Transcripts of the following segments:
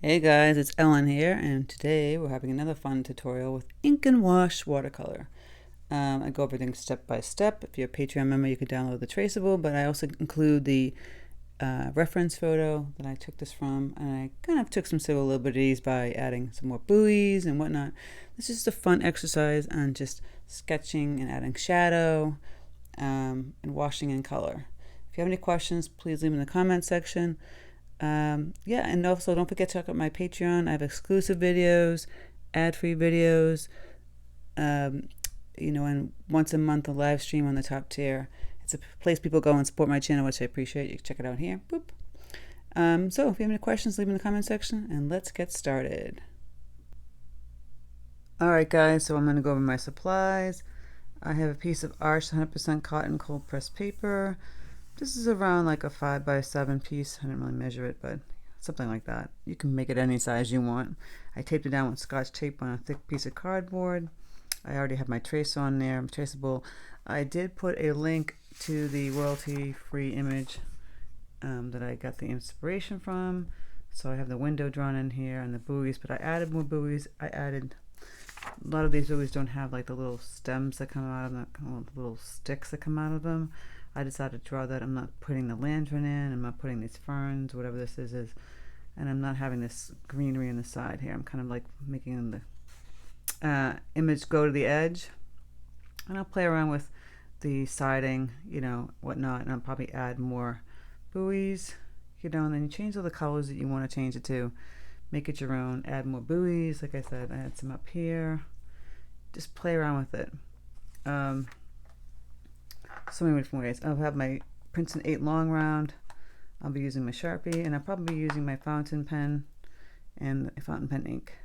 Hey guys, it's Ellen here, and today we're having another fun tutorial with ink and wash watercolor. I go over things step by step. If you're a Patreon member, you can download the traceable, but I also include the reference photo that I took this from, and I kind of took some civil liberties by adding some more buoys and whatnot. This is just a fun exercise on just sketching and adding shadow and washing in color. If you have any questions, please leave them in the comment section. Yeah, and also don't forget to check out my Patreon. I have exclusive videos, ad-free videos, and once a month a live stream on the top tier. It's a place people go and support my channel, which I appreciate. You can check it out here. Boop. So if you have any questions, leave them in the comment section, and let's get started. Alright guys, so I'm going to go over my supplies. I have a piece of Arch 100% cotton cold pressed paper. This is around like a 5x7 piece. I didn't really measure it, but something like that. You can make it any size you want. I taped it down with Scotch tape on a thick piece of cardboard. I already have my trace on there, traceable. I did put a link to the royalty-free image that I got the inspiration from. So I have the window drawn in here and the buoys, but I added more buoys. A lot of these buoys don't have like the little stems that come out of them, the little sticks that come out of them. I decided to draw that. I'm not putting the lantern in, I'm not putting these ferns, whatever this is, and I'm not having this greenery on the side here. I'm kind of like making the image go to the edge, and I'll play around with the siding, whatnot, and I'll probably add more buoys, and then you change all the colors that you want to change it to. Make it your own, add more buoys, like I said, I add some up here. Just play around with it. So many different ways. I'll have my Princeton 8 long round. I'll be using my Sharpie, and I'll probably be using my fountain pen and fountain pen ink.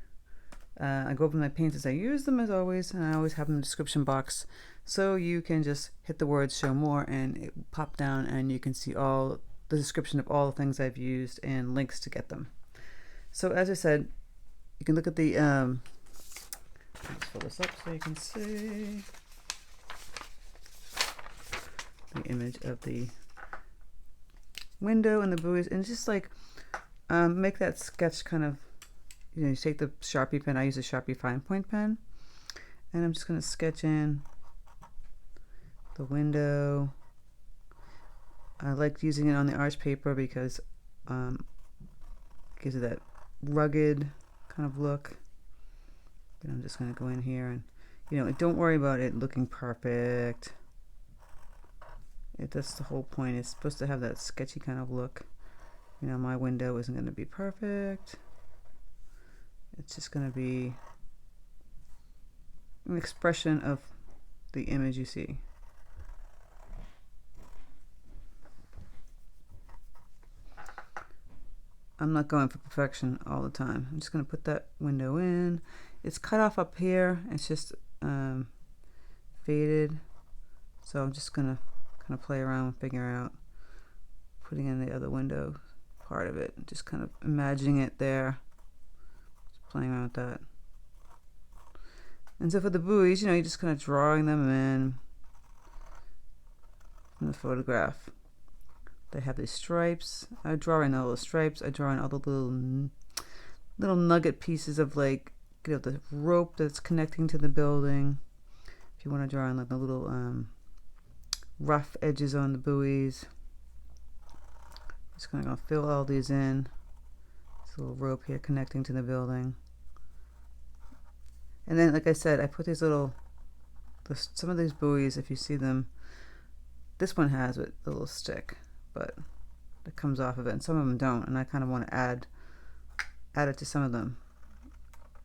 I go over my paints as I use them, as always, and I always have them in the description box, so you can just hit the words show more and it will pop down and you can see all the description of all the things I've used and links to get them. So as I said, you can look at the let's pull this up so you can see the image of the window and the buoys, and just like make that sketch kind of, you take the Sharpie pen. I use a Sharpie fine point pen, and I'm just going to sketch in the window. I like using it on the arch paper because it gives it that rugged kind of look. And I'm just going to go in here and don't worry about it looking perfect. That's the whole point. It's supposed to have that sketchy kind of look. My window isn't going to be perfect. It's just going to be an expression of the image you see. I'm not going for perfection all the time. I'm just going to put that window in. It's cut off up here. It's just faded. So I'm just going to kind of play around and figure out putting in the other window part of it, just kind of imagining it there, just playing around with that. And so for the buoys, you're just kind of drawing them in from the photograph. They have these stripes. I draw in all the stripes. I draw in all the little nugget pieces of the rope that's connecting to the building. If you want to draw in like the little rough edges on the buoys. Just going to fill all these in. This little rope here connecting to the building. And then, like I said, I put these some of these buoys, if you see them, this one has a little stick, but it comes off of it, and some of them don't, and I kind of want to add it to some of them.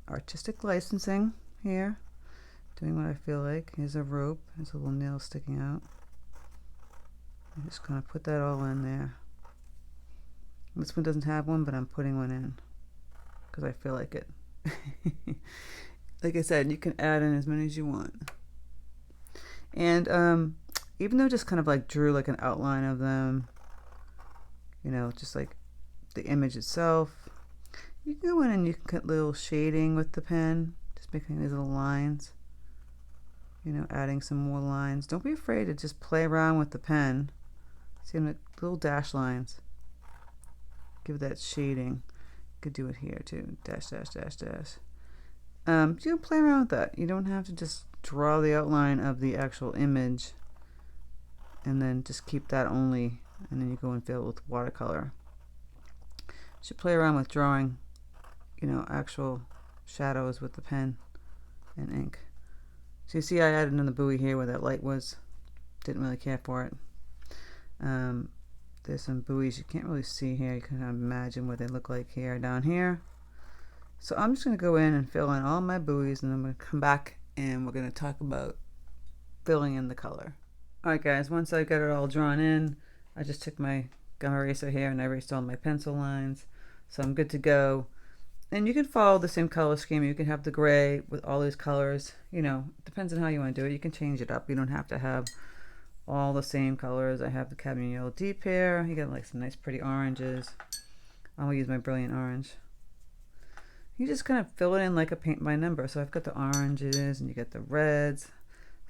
Artistic licensing here, doing what I feel like. Here's a rope, there's a little nail sticking out. I'm just going to put that all in there. This one doesn't have one, but I'm putting one in because I feel like it. Like I said, you can add in as many as you want. And even though I just kind of like drew like an outline of them, just like the image itself, you can go in and you can cut little shading with the pen, just making these little lines, adding some more lines. Don't be afraid to just play around with the pen. See them, like little dash lines. Give that shading. Could do it here too. Dash, dash, dash, dash. You can play around with that. You don't have to just draw the outline of the actual image and then just keep that only, and then you go and fill it with watercolor. You should play around with drawing, you know, actual shadows with the pen and ink. So you see I added another buoy here where that light was. Didn't really care for it. There's some buoys you can't really see here. You can imagine what they look like here, down here. So I'm just going to go in and fill in all my buoys, and I'm going to come back and we're going to talk about filling in the color. Alright guys, once I got it all drawn in, I just took my gum eraser here and I erased all my pencil lines. So I'm good to go. And you can follow the same color scheme. You can have the gray with all these colors. You know, it depends on how you want to do it. You can change it up. You don't have to have all the same colors. I have the cadmium yellow deep here. You got like some nice pretty oranges. I'll use my brilliant orange. You just kind of fill it in like a paint by number. So I've got the oranges and you get the reds.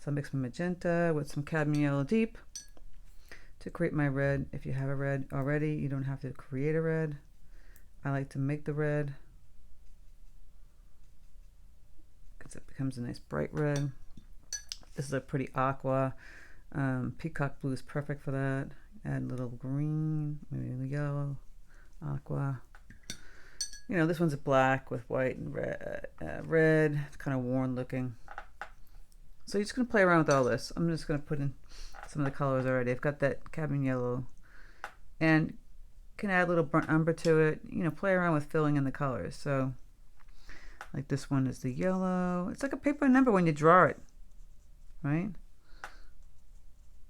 So I mix my magenta with some cadmium yellow deep to create my red. If you have a red already, you don't have to create a red. I like to make the red because it becomes a nice bright red. This is a pretty aqua. Peacock blue is perfect for that. Add a little green, maybe a little yellow, aqua. You know, this one's black with white and red. It's kind of worn looking. So you're just going to play around with all this. I'm just going to put in some of the colors already. I've got that cadmium yellow. And can add a little burnt umber to it. You know, play around with filling in the colors. So, like this one is the yellow. It's like a paper number when you draw it. Right?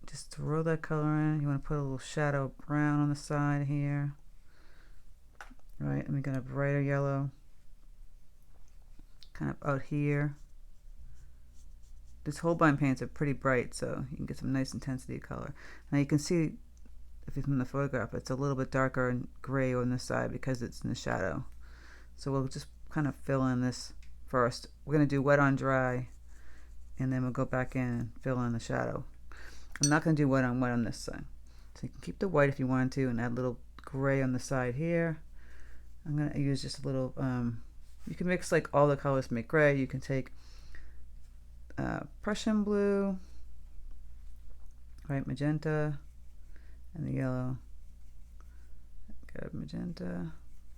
Just throw that color in. You want to put a little shadow brown on the side here. Right? And we're going to have brighter yellow. Kind of out here. This Holbein paints are pretty bright, so you can get some nice intensity of color. Now you can see, if it's from the photograph, it's a little bit darker and gray on this side because it's in the shadow. So we'll just kind of fill in this first. We're going to do wet on dry, and then we'll go back in and fill in the shadow. I'm not going to do wet on this side. So you can keep the white if you want to, and add a little gray on the side here. I'm going to use just a little, you can mix like all the colors to make gray. You can take Prussian blue, right, magenta, and the yellow. Got magenta.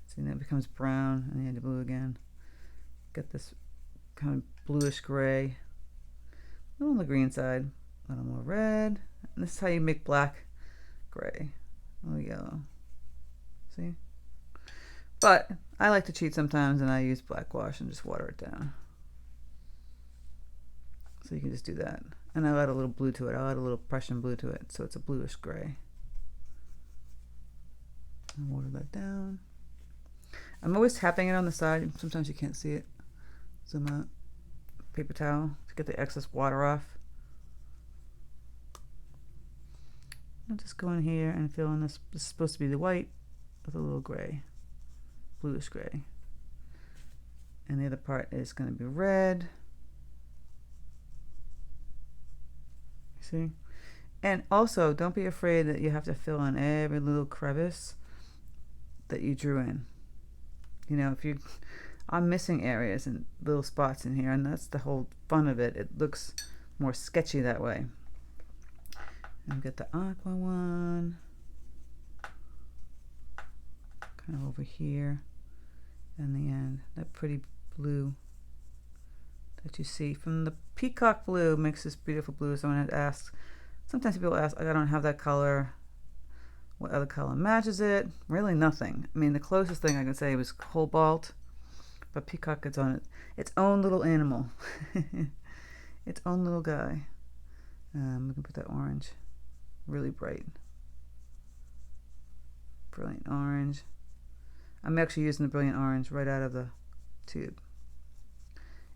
See, now it becomes brown, and then the blue again. Get this kind of bluish gray. A little on the green side, a little more red. And this is how you make black gray. A little yellow. See? But I like to cheat sometimes, and I use black gouache and just water it down. So you can just do that. And I'll add a little blue to it. I'll add a little Prussian blue to it, so it's a bluish gray. And water that down. I'm always tapping it on the side. Sometimes you can't see it. Zoom out. Paper towel to get the excess water off. I'll just go in here and fill in this. This is supposed to be the white with a little gray. Bluish gray. And the other part is going to be red. See? And also, don't be afraid that you have to fill in every little crevice that you drew in. You know, if I'm missing areas and little spots in here, and that's the whole fun of it. It looks more sketchy that way. And get the aqua one. Kind of over here. In the end, that pretty blue that you see from the peacock blue makes this beautiful blue. Someone had asked, sometimes people ask, I don't have that color. What other color matches it? Really nothing. I mean, the closest thing I can say was cobalt, but peacock is on its own little animal. Its own little guy. We can put that orange really bright. Brilliant orange. I'm actually using the brilliant orange right out of the tube.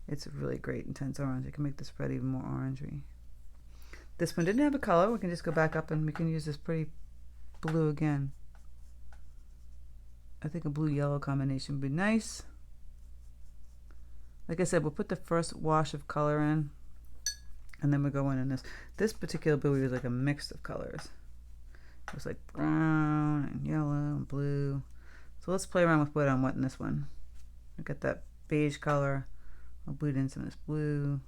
It's a really great intense orange. I can make this red even more orangey. This one didn't have a color. We can just go back up and we can use this pretty blue again. I think a blue-yellow combination would be nice. Like I said, we'll put the first wash of color in, and then we'll go in this. This particular blue is like a mix of colors. It was like brown and yellow and blue. So let's play around with what on what in this one. I got that beige color. I'll bleed in some of this blue.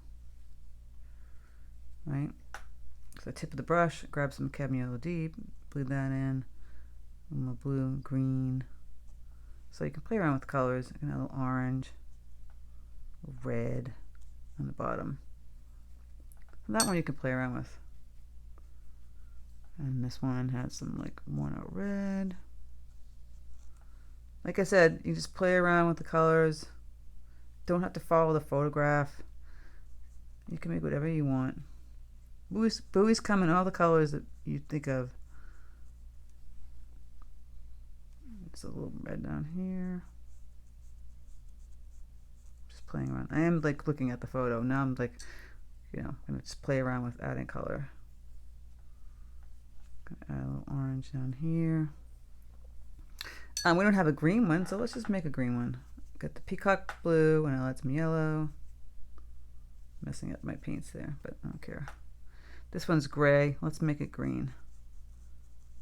Right? So the tip of the brush, grab some cadmium yellow deep, bleed that in. A little blue, green. So you can play around with colors. You can have a little orange, a little red on the bottom. And that one you can play around with. And this one has some like walnut red. Like I said, you just play around with the colors. Don't have to follow the photograph. You can make whatever you want. Buoys come in all the colors that you think of. It's a little red down here. Just playing around. I am like looking at the photo. Now I'm like, you know, I'm gonna just play around with adding color. Gonna add a little orange down here. We don't have a green one, so let's just make a green one. Got the peacock blue, and I'll add some yellow. Messing up my paints there, but I don't care. This one's gray. Let's make it green.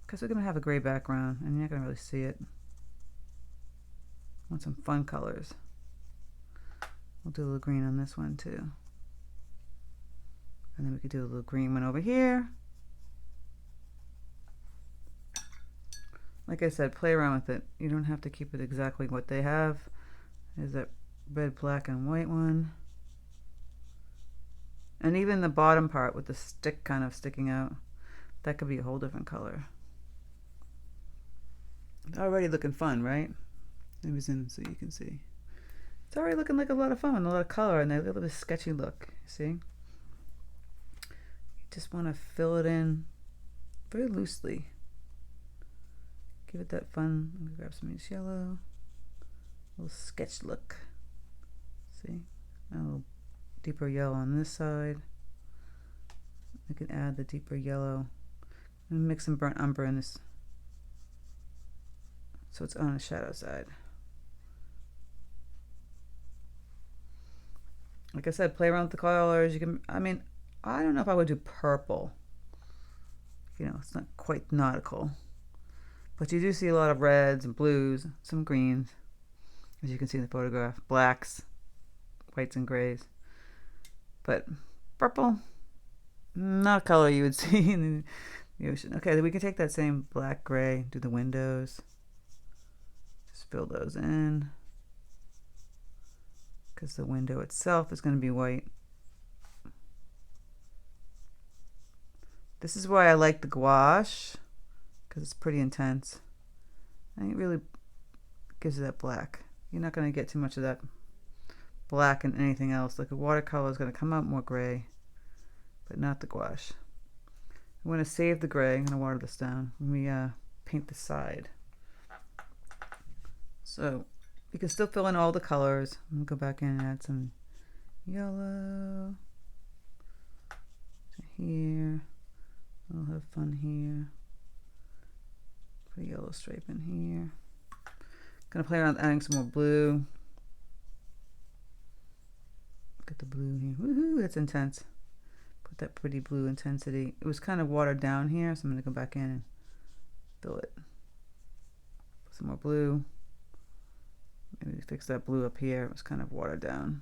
Because we're going to have a gray background, and you're not going to really see it. Want some fun colors. We'll do a little green on this one, too. And then we could do a little green one over here. Like I said, play around with it. You don't have to keep it exactly what they have. There's that red, black, and white one. And even the bottom part with the stick kind of sticking out, that could be a whole different color. It's already looking fun, right? Let me zoom so you can see. It's already looking like a lot of fun, a lot of color, and a little bit of sketchy look. See? You just want to fill it in very loosely. Give it that fun. Let me grab some of this yellow. A little sketch look. See? A little deeper yellow on this side. I can add the deeper yellow and mix some burnt umber in this so it's on the shadow side. Like I said, play around with the colors. You can, I mean, I don't know if I would do purple. You know, it's not quite nautical. But you do see a lot of reds and blues, some greens, as you can see in the photograph, blacks, whites and grays. But purple, not a color you would see in the ocean. Okay, then we can take that same black, gray, do the windows. Just fill those in. Because the window itself is going to be white. This is why I like the gouache, because it's pretty intense. And it really gives you that black. You're not going to get too much of that black in anything else. Like a watercolor is going to come out more gray, but not the gouache. I'm going to save the gray. I'm going to water this down when we paint the side. So you can still fill in all the colors. I'm going to go back in and add some yellow to here. I'll have fun here. Put a yellow stripe in here. Gonna play around with adding some more blue. Get the blue here. Woohoo, that's intense. Put that pretty blue intensity. It was kind of watered down here, so I'm gonna go back in and fill it. Put some more blue. Maybe fix that blue up here. It was kind of watered down.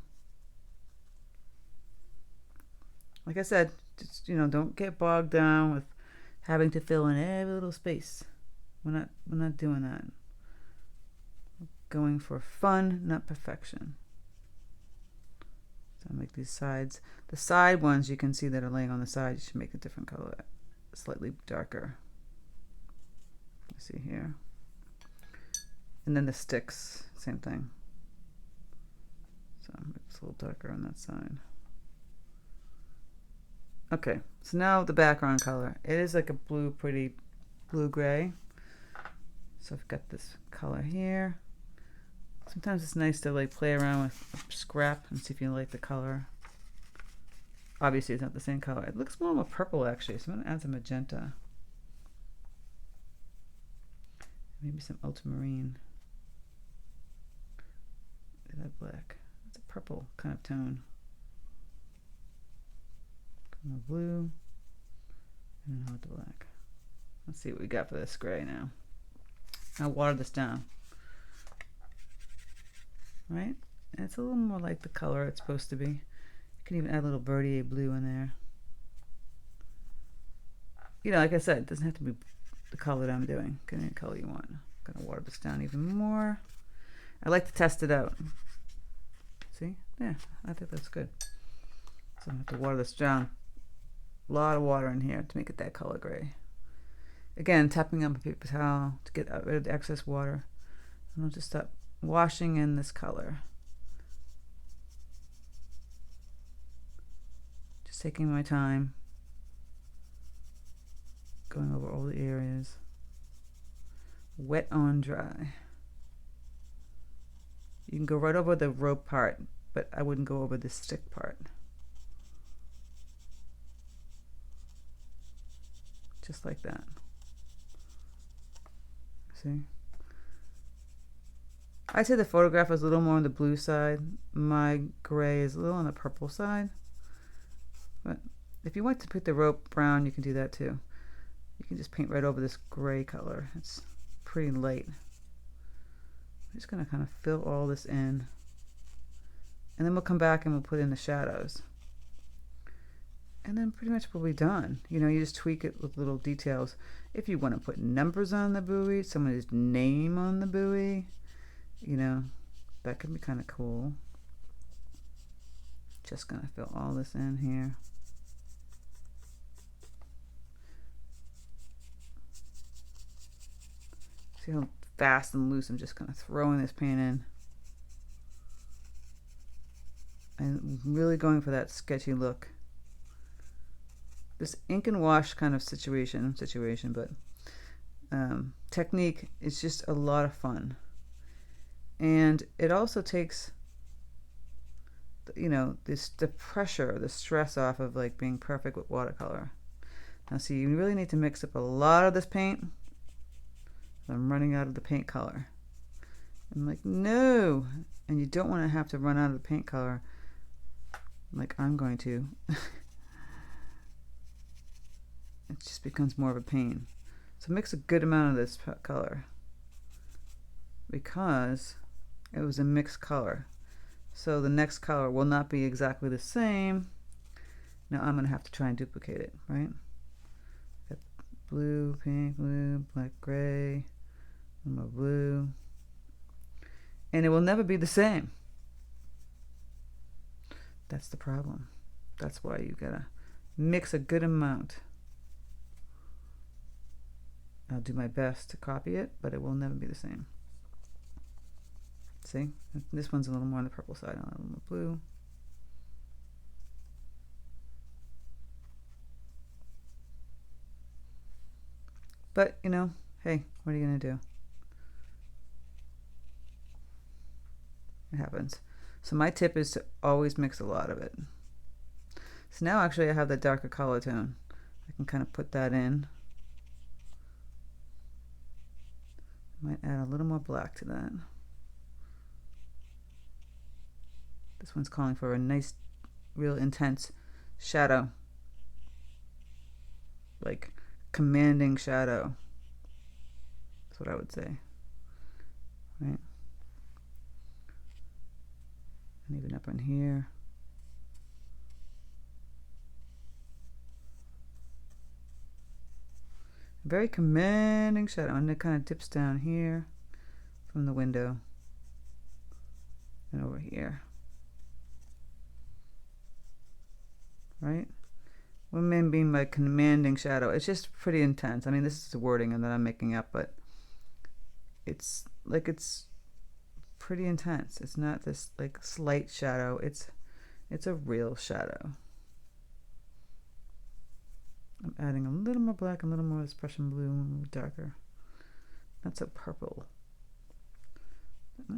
Like I said, just, you know, don't get bogged down with having to fill in every little space. We're not doing that. We're going for fun, not perfection. So I'll make these sides. The side ones you can see that are laying on the side, you should make a different color, slightly darker. Let's see here. And then the sticks, same thing. So it's a little darker on that side. Okay, so now the background color. It is like a blue, pretty blue-gray. So I've got this color here. Sometimes it's nice to like play around with a scrap and see if you like the color. Obviously it's not the same color. It looks more of a purple actually, so I'm going to add some magenta. Maybe some ultramarine. Look at that black. It's a purple kind of tone. The blue and then the black. Let's see what we got for this gray now. I'll water this down. right? And it's a little more like the color it's supposed to be. You can even add a little Verdier blue in there. You know, like I said, it doesn't have to be the color that I'm doing. Get any color you want. I'm gonna water this down even more. I like to test it out. See? Yeah, I think that's good. So I'm gonna have to water this down. A lot of water in here to make it that color gray. Again, tapping on a paper towel to get rid of the excess water. And I'll just start washing in this color. Just taking my time, going over all the areas. Wet on dry. You can go right over the rope part, but I wouldn't go over the stick part. Just like that. See? I'd say the photograph is a little more on the blue side. My gray is a little on the purple side. But if you want to put the rope brown, you can do that too. You can just paint right over this gray color. It's pretty light. I'm just going to kind of fill all this in. And then we'll come back and we'll put in the shadows. And then pretty much we'll be done. You know, you just tweak it with little details. If you want to put numbers on the buoy, somebody's name on the buoy, you know, that could be kind of cool. Just going to fill all this in here. See how fast and loose I'm just kind of throwing this paint in. And really going for that sketchy look. This ink and wash kind of situation, but technique is just a lot of fun. And it also takes, you know, the pressure, the stress off of like being perfect with watercolor. Now see, you really need to mix up a lot of this paint. I'm running out of the paint color. I'm like, no! And you don't want to have to run out of the paint color like I'm going to. It just becomes more of a pain. So mix a good amount of this color because it was a mixed color. So the next color will not be exactly the same. Now I'm going to have to try and duplicate it, right? Got blue, pink, blue, black, gray, more blue. And it will never be the same. That's the problem. That's why you gotta mix a good amount. I'll do my best to copy it, but it will never be the same. See? This one's a little more on the purple side, a little more blue. But, you know, hey, what are you going to do? It happens. So my tip is to always mix a lot of it. So now actually I have the darker color tone. I can kind of put that in. Might add a little more black to that. This one's calling for a nice, real intense shadow. Like commanding shadow. That's what I would say. Right? And even up in here. Very commanding shadow, and it kind of dips down here from the window and over here. Right? What I mean by commanding shadow, it's just pretty intense. I mean, this is the wording that I'm making up, but it's like it's pretty intense. It's not this like slight shadow. It's a real shadow. I'm adding a little more black, a little more of this Prussian blue, a little darker. Not so purple. I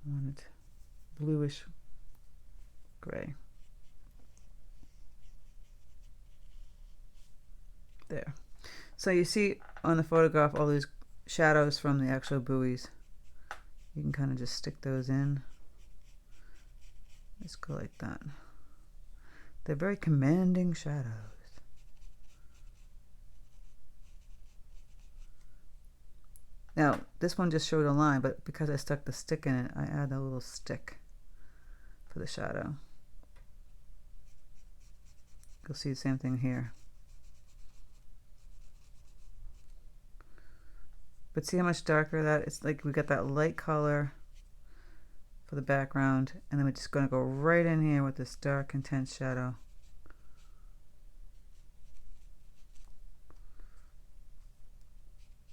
want it bluish gray. There. So you see on the photograph all these shadows from the actual buoys. You can kind of just stick those in. Just go like that. They're very commanding shadows. Now, this one just showed a line, but because I stuck the stick in it, I add a little stick for the shadow. You'll see the same thing here. But see how much darker that? It's like we got that light color for the background, and then we're just going to go right in here with this dark, intense shadow.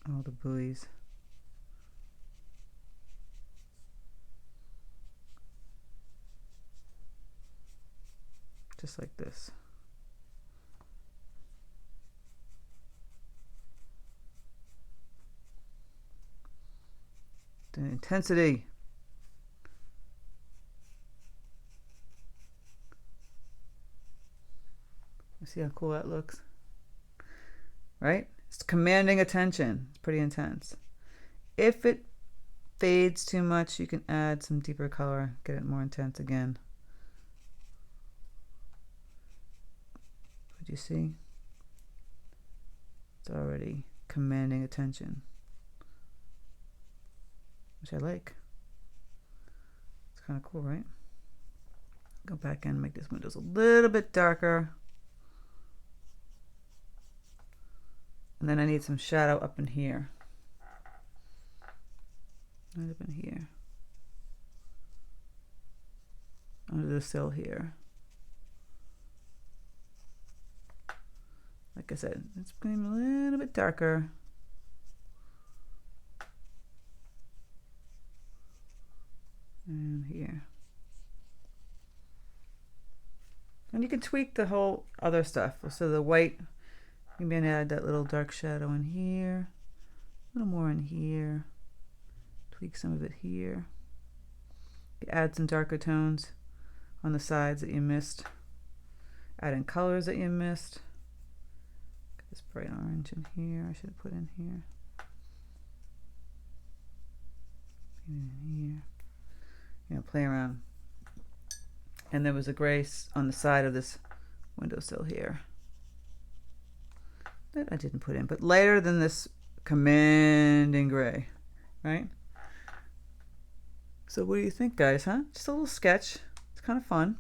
All the buoys. Just like this. The intensity. See how cool that looks? Right? It's commanding attention. It's pretty intense. If it fades too much, you can add some deeper color, get it more intense again. But you see? It's already commanding attention, which I like. It's kind of cool, right? Go back in and make this windows a little bit darker. And then I need some shadow up in here. Right up in here. Under the sill here. Like I said, it's getting a little bit darker. And here. And you can tweak the whole other stuff. So the white, you can add that little dark shadow in here, a little more in here, tweak some of it here. You add some darker tones on the sides that you missed, add in colors that you missed. Got this bright orange in here, I should have put in here. In here. You know, play around. And there was a gray on the side of this windowsill here that I didn't put in, but lighter than this commanding gray, right? So what do you think, guys, huh? Just a little sketch. It's kind of fun.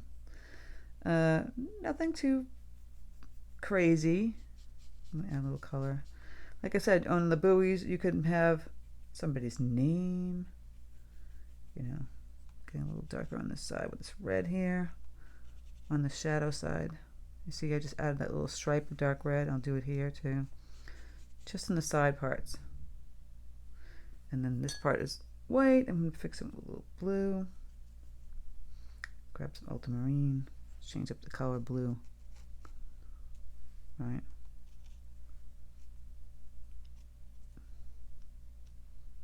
Nothing too crazy. I'm gonna add a little color. Like I said, on the buoys, you could have somebody's name, you know, getting a little darker on this side with this red here. On the shadow side, you see I just added that little stripe of dark red. I'll do it here too, just in the side parts. And then this part is white. I'm going to fix it with a little blue. Grab some ultramarine, change up the color blue. All right.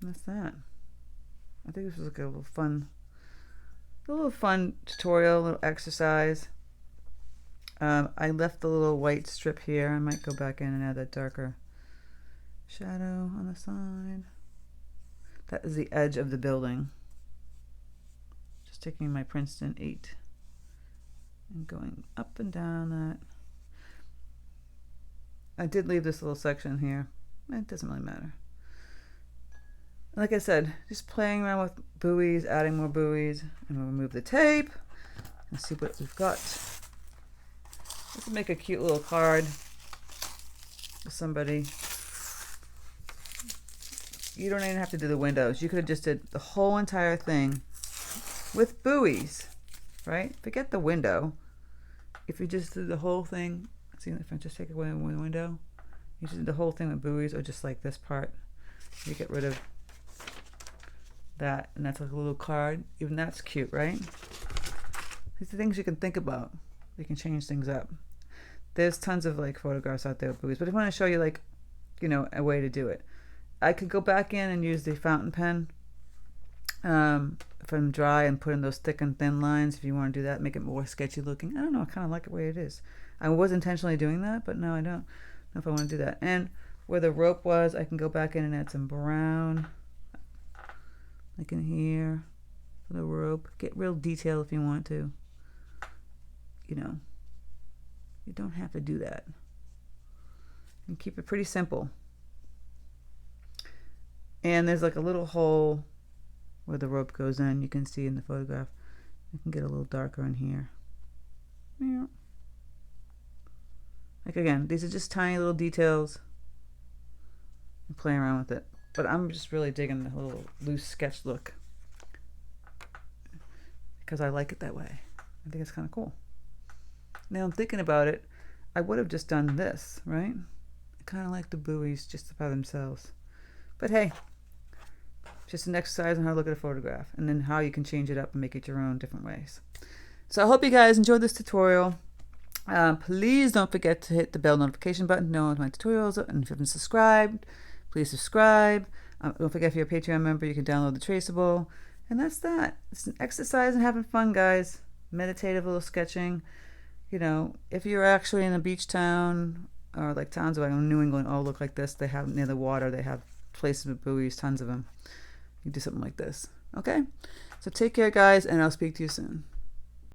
And that's that. I think this was like a little fun tutorial, a little exercise. I left the little white strip here. I might go back in and add that darker shadow on the side. That is the edge of the building. Just taking my Princeton 8 and going up and down that. I did leave this little section here. It doesn't really matter. Like I said, just playing around with buoys, adding more buoys, and we'll remove the tape and see what we've got. Let's make a cute little card for somebody. You don't even have to do the windows. You could have just did the whole entire thing with buoys, right? Forget the window. If you just did the whole thing, see if I just take away the window, you just did the whole thing with buoys, or just like this part. You get rid of that, and that's like a little card. Even that's cute, right? These are things you can think about. You can change things up. There's tons of like photographs out there of buoys, but I want to show you, like, you know, a way to do it. I could go back in and use the fountain pen if I'm dry and put in those thick and thin lines. If you want to do that, make it more sketchy looking. I don't know, I kind of like it the way it is. I was intentionally doing that, but now I don't know if I want to do that. And where the rope was, I can go back in and add some brown, like in here, for the rope. Get real detail if you want to. You know, you don't have to do that. And keep it pretty simple. And there's like a little hole where the rope goes in. You can see in the photograph. I can get a little darker in here. Yeah. Like again, these are just tiny little details. I'm playing around with it. But I'm just really digging the little loose sketch look. Because I like it that way. I think it's kind of cool. Now I'm thinking about it, I would have just done this, right? I kind of like the buoys just by themselves. But hey, just an exercise on how to look at a photograph and then how you can change it up and make it your own different ways. So I hope you guys enjoyed this tutorial. Please don't forget to hit the bell notification button to know when my tutorials are, and if you haven't subscribed, please subscribe. Don't forget, if you're a Patreon member, you can download the traceable. And that's that. It's an exercise and having fun, guys. Meditative little sketching. You know, if you're actually in a beach town, or like towns like New England all look like this, they have near the water, they have places with buoys, tons of them. You do something like this. Okay? So take care, guys, and I'll speak to you soon.